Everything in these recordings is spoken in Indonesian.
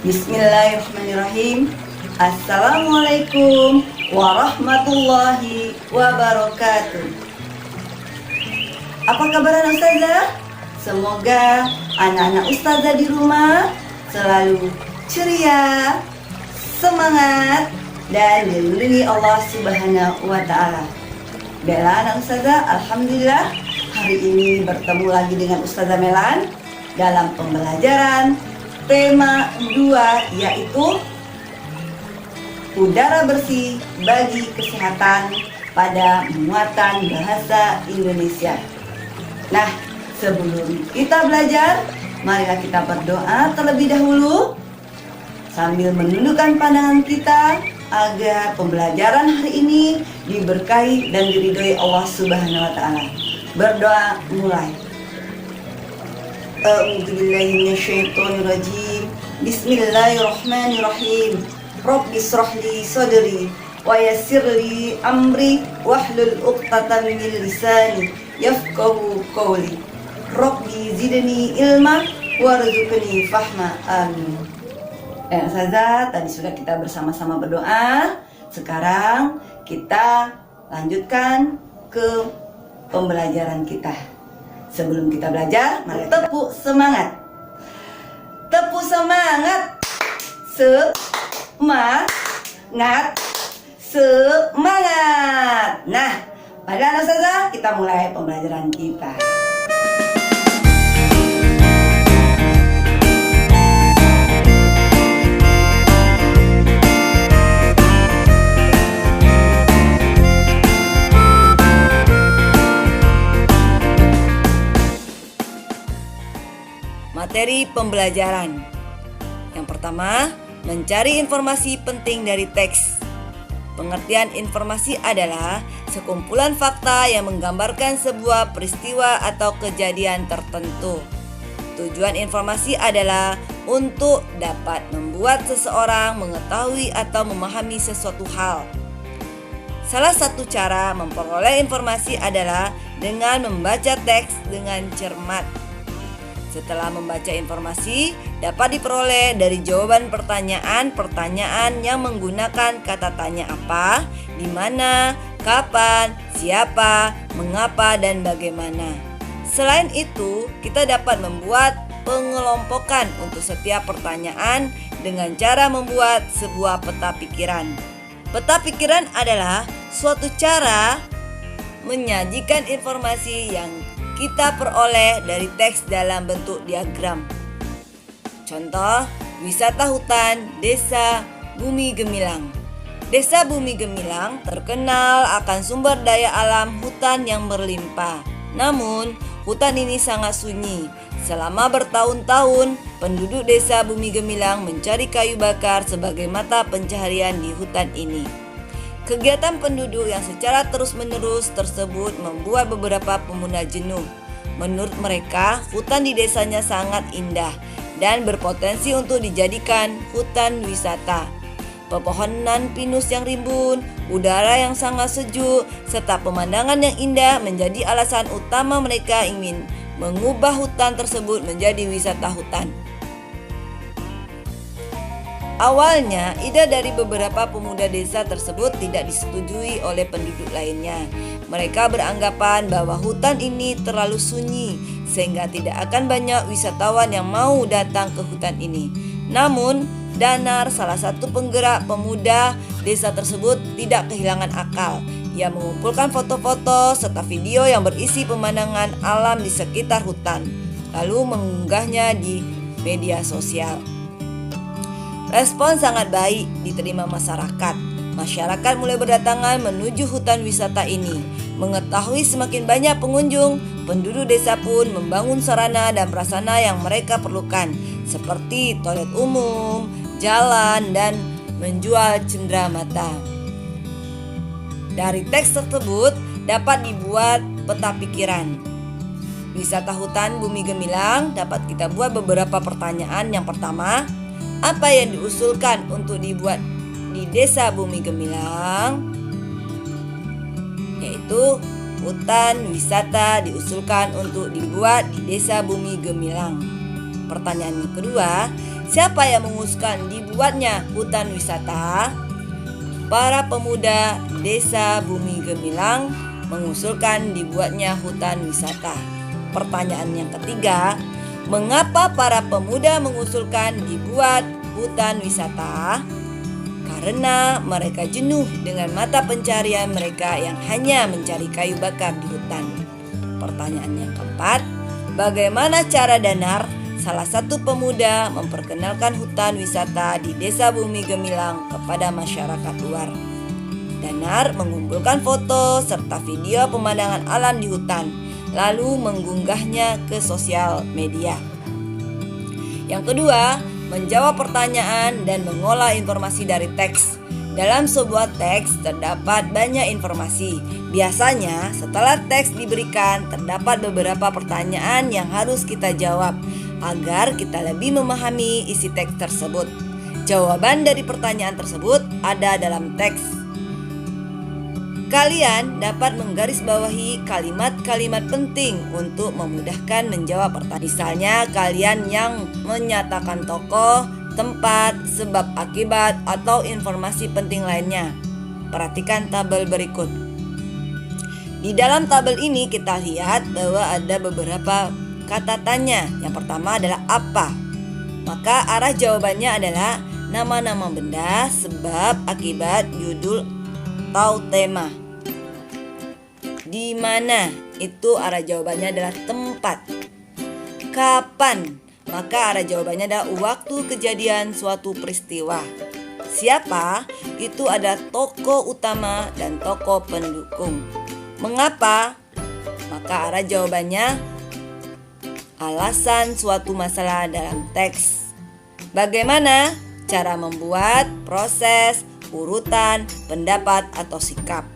Bismillahirrahmanirrahim. Assalamualaikum warahmatullahi wabarakatuh. Apa kabar Ustazah? Semoga anak-anak Ustazah di rumah selalu ceria, semangat, dan dilindungi Allah Subhanahu wa Ta'ala. Bella anak Ustazah, alhamdulillah hari ini bertemu lagi dengan Ustazah Melan dalam pembelajaran tema 2, yaitu udara bersih bagi kesehatan pada muatan bahasa Indonesia. Nah, sebelum kita belajar, marilah kita berdoa terlebih dahulu sambil menundukkan pandangan kita agar pembelajaran hari ini diberkahi dan diridhoi Allah Subhanahu wa Ta'ala. Berdoa mulai. A'udzubillahi minasyaitonirrajim. Bismillahirrahmanirrahim. Rabbi shrahli sadri wa yassirli amri wahlul 'uqdatam min lisani yafqahu qawli. Rabbi zidni ilma warzuqni fahma. Amin. Ustazah, tadi sudah kita bersama-sama berdoa. Sekarang kita lanjutkan ke pembelajaran kita. Sebelum kita belajar, mari tepuk semangat. Tepuk semangat. Semangat. Semangat. Nah, baiklah Ustazah, kita mulai pembelajaran kita. Materi pembelajaran. Yang pertama, mencari informasi penting dari teks. Pengertian informasi adalah sekumpulan fakta yang menggambarkan sebuah peristiwa atau kejadian tertentu. Tujuan informasi adalah untuk dapat membuat seseorang mengetahui atau memahami sesuatu hal. Salah satu cara memperoleh informasi adalah dengan membaca teks dengan cermat. Setelah membaca informasi, dapat diperoleh dari jawaban pertanyaan-pertanyaan yang menggunakan kata tanya apa, di mana, kapan, siapa, mengapa, dan bagaimana. Selain itu, kita dapat membuat pengelompokan untuk setiap pertanyaan dengan cara membuat sebuah peta pikiran. Peta pikiran adalah suatu cara menyajikan informasi yang kita peroleh dari teks dalam bentuk diagram. Contoh, wisata hutan Desa Bumi Gemilang. Desa Bumi Gemilang terkenal akan sumber daya alam hutan yang berlimpah. Namun, hutan ini sangat sunyi. Selama bertahun-tahun, penduduk Desa Bumi Gemilang mencari kayu bakar sebagai mata pencaharian di hutan ini. Kegiatan penduduk yang secara terus-menerus tersebut membuat beberapa pemuda jenuh. Menurut mereka, hutan di desanya sangat indah dan berpotensi untuk dijadikan hutan wisata. Pepohonan pinus yang rimbun, udara yang sangat sejuk, serta pemandangan yang indah menjadi alasan utama mereka ingin mengubah hutan tersebut menjadi wisata hutan. Awalnya, ide dari beberapa pemuda desa tersebut tidak disetujui oleh penduduk lainnya. Mereka beranggapan bahwa hutan ini terlalu sunyi, sehingga tidak akan banyak wisatawan yang mau datang ke hutan ini. Namun, Danar, salah satu penggerak pemuda desa tersebut, tidak kehilangan akal. Ia mengumpulkan foto-foto serta video yang berisi pemandangan alam di sekitar hutan, lalu mengunggahnya di media sosial. Respon sangat baik diterima masyarakat. Masyarakat mulai berdatangan menuju hutan wisata ini. Mengetahui semakin banyak pengunjung, penduduk desa pun membangun sarana dan prasarana yang mereka perlukan, seperti toilet umum, jalan, dan menjual cenderamata. Dari teks tersebut dapat dibuat peta pikiran. Wisata hutan Bumi Gemilang dapat kita buat beberapa pertanyaan. Yang pertama, apa yang diusulkan untuk dibuat di Desa Bumi Gemilang? Yaitu hutan wisata diusulkan untuk dibuat di Desa Bumi Gemilang. Pertanyaan kedua, Siapa yang mengusulkan dibuatnya hutan wisata? Para pemuda Desa Bumi Gemilang mengusulkan dibuatnya hutan wisata. Pertanyaan yang ketiga, mengapa para pemuda mengusulkan dibuat hutan wisata? Karena mereka jenuh dengan mata pencarian mereka yang hanya mencari kayu bakar di hutan. Pertanyaan yang keempat, bagaimana cara Danar, salah satu pemuda, memperkenalkan hutan wisata di Desa Bumi Gemilang kepada masyarakat luar? Danar mengumpulkan foto serta video pemandangan alam di hutan, lalu mengunggahnya ke sosial media. Yang kedua, menjawab pertanyaan dan mengolah informasi dari teks. Dalam sebuah teks terdapat banyak informasi. Biasanya setelah teks diberikan, terdapat beberapa pertanyaan yang harus kita jawab agar kita lebih memahami isi teks tersebut. Jawaban dari pertanyaan tersebut ada dalam teks. Kalian dapat menggarisbawahi kalimat-kalimat penting untuk memudahkan menjawab pertanyaan. Misalnya kalian yang menyatakan tokoh, tempat, sebab akibat, atau informasi penting lainnya. Perhatikan tabel berikut. Di dalam tabel ini kita lihat bahwa ada beberapa kata tanya. Yang pertama adalah apa. Maka arah jawabannya adalah nama-nama benda, sebab, akibat, judul, atau tema. Di mana? Itu arah jawabannya adalah tempat. Kapan? Maka arah jawabannya adalah waktu kejadian suatu peristiwa. Siapa? Itu ada tokoh utama dan tokoh pendukung. Mengapa? Maka arah jawabannya alasan suatu masalah dalam teks. Bagaimana? Cara membuat, proses, urutan, pendapat, atau sikap.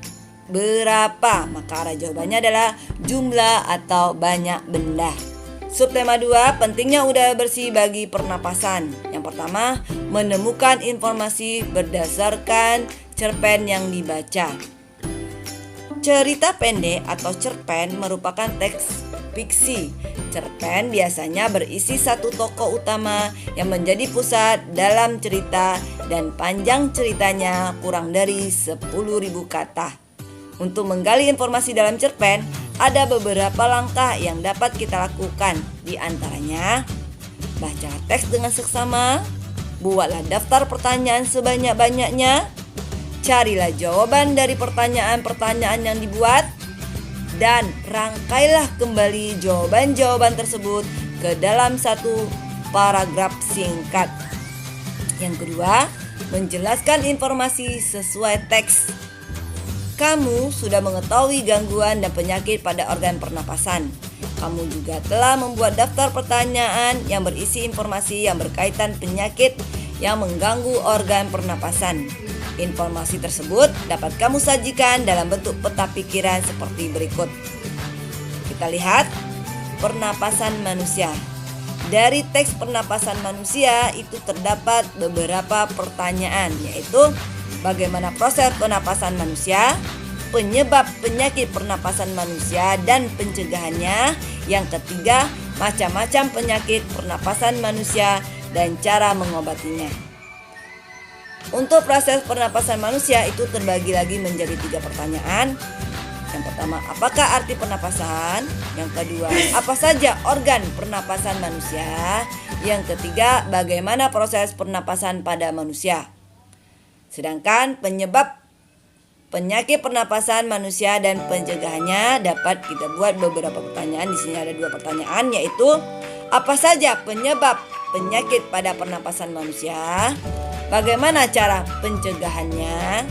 Berapa? Maka arah jawabannya adalah jumlah atau banyak benda. Subtema 2, pentingnya udara bersih bagi pernapasan. Yang pertama, menemukan informasi berdasarkan cerpen yang dibaca. Cerita pendek atau cerpen merupakan teks fiksi. Cerpen biasanya berisi satu tokoh utama yang menjadi pusat dalam cerita dan panjang ceritanya kurang dari 10.000 kata. Untuk menggali informasi dalam cerpen, ada beberapa langkah yang dapat kita lakukan. Di antaranya, baca teks dengan seksama, buatlah daftar pertanyaan sebanyak-banyaknya, carilah jawaban dari pertanyaan-pertanyaan yang dibuat, dan rangkailah kembali jawaban-jawaban tersebut ke dalam satu paragraf singkat. Yang kedua, menjelaskan informasi sesuai teks. Kamu sudah mengetahui gangguan dan penyakit pada organ pernapasan. Kamu juga telah membuat daftar pertanyaan yang berisi informasi yang berkaitan penyakit yang mengganggu organ pernapasan. Informasi tersebut dapat kamu sajikan dalam bentuk peta pikiran seperti berikut. Kita lihat pernapasan manusia. Dari teks pernapasan manusia itu terdapat beberapa pertanyaan, yaitu bagaimana proses pernapasan manusia, penyebab penyakit pernapasan manusia dan pencegahannya. Yang ketiga, macam-macam penyakit pernapasan manusia dan cara mengobatinya. Untuk proses pernapasan manusia itu terbagi lagi menjadi 3 pertanyaan. Yang pertama, apakah arti pernapasan? Yang kedua, apa saja organ pernapasan manusia? Yang ketiga, bagaimana proses pernapasan pada manusia? Sedangkan penyebab penyakit pernapasan manusia dan pencegahannya dapat kita buat beberapa pertanyaan. Di sini ada 2 pertanyaan, yaitu apa saja penyebab penyakit pada pernapasan manusia? Bagaimana cara pencegahannya?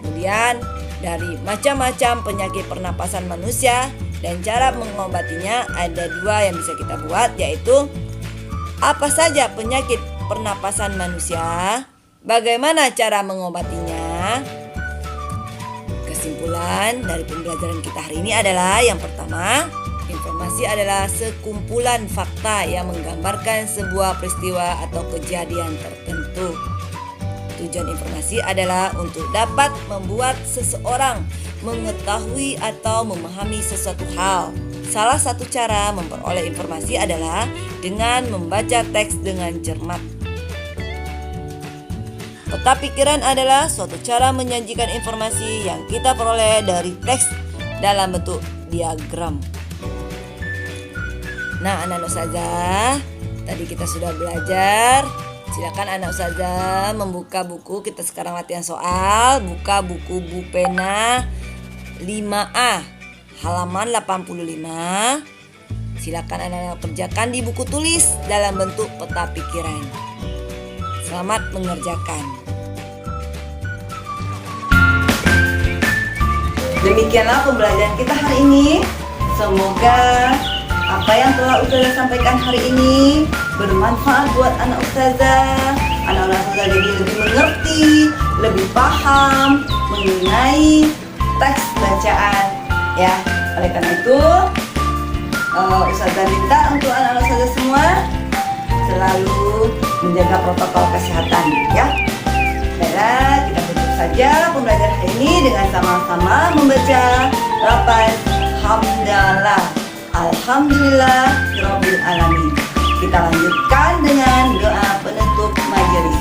Kemudian dari macam-macam penyakit pernapasan manusia dan cara mengobatinya ada 2 yang bisa kita buat, yaitu apa saja penyakit pernapasan manusia? Bagaimana cara mengobatinya? Kesimpulan dari pembelajaran kita hari ini adalah yang pertama, informasi adalah sekumpulan fakta yang menggambarkan sebuah peristiwa atau kejadian tertentu. Tujuan informasi adalah untuk dapat membuat seseorang mengetahui atau memahami sesuatu hal. Salah satu cara memperoleh informasi adalah dengan membaca teks dengan cermat. Peta pikiran adalah suatu cara menyajikan informasi yang kita peroleh dari teks dalam bentuk diagram. Nah, anak-anak ustazah, tadi kita sudah belajar. Silakan anak ustazah membuka buku. Kita sekarang latihan soal. Buka buku Bu Pena 5A halaman 85. Silakan anak-anak kerjakan di buku tulis dalam bentuk peta pikiran. Selamat mengerjakan. Demikianlah pembelajaran kita hari ini. Semoga apa yang telah ustazah sampaikan hari ini bermanfaat buat anak ustazah. Anak-anak ustazah jadi lebih mengerti, lebih paham mengenai teks bacaan. Ya, oleh karena itu ustazah minta untuk anak-anak ustazah semua selalu menjaga protokol kesehatan, ya. Baiklah, kita tutup saja pembelajaran hari ini dengan sama-sama membaca lafaz hamdalah. Alhamdulillahirabbil alamin. Kita lanjutkan dengan doa penutup majelis.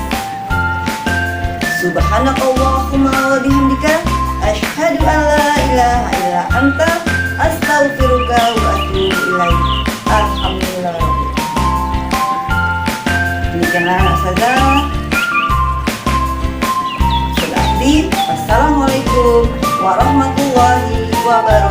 Subhanakallahumma wa bihamdika asyhadu an la ilaha illa anta astaghfiruka wa atubu ilaik. Alhamdulillah. Demikianlah ustazah. Assalamualaikum warahmatullahi wabarakatuh.